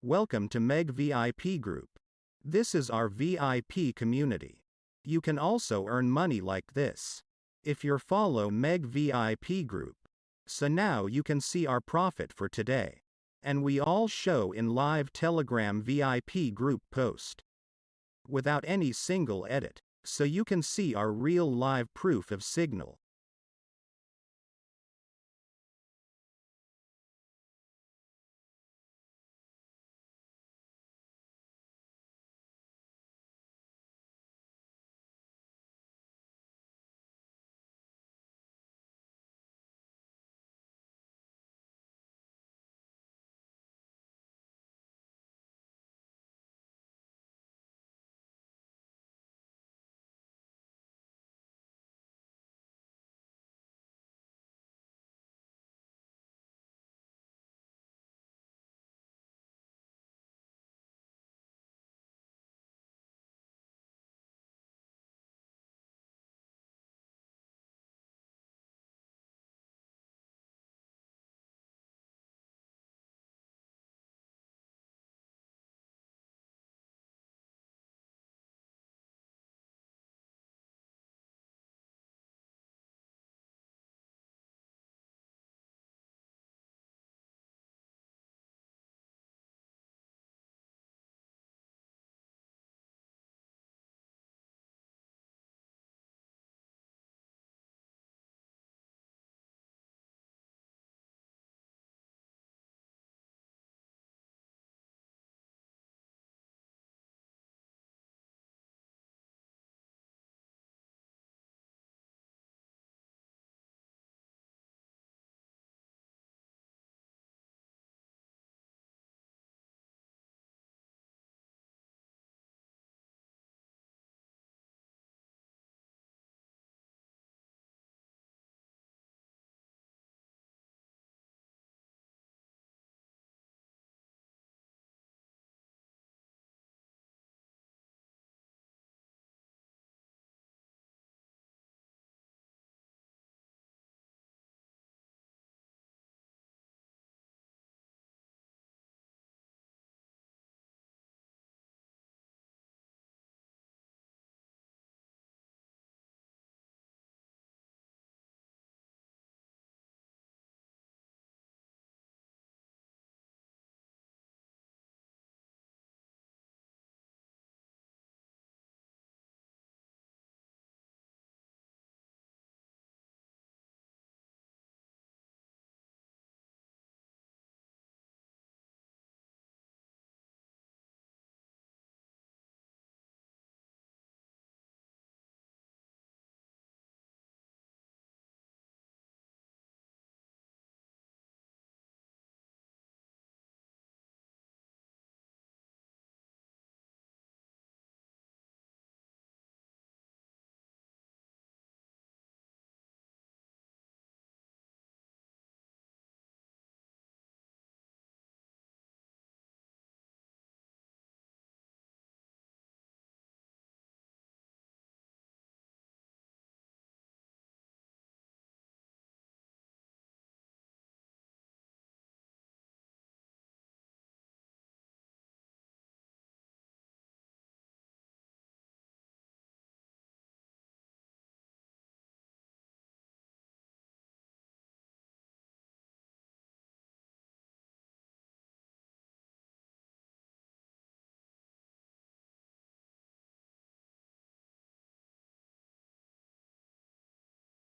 Welcome to Meg VIP Group. This is our VIP community. You can also earn money like this if you follow Meg VIP Group. So now you can see our profit for today. And we all show in live Telegram VIP group post without any single edit. So you can see our real live proof of signal.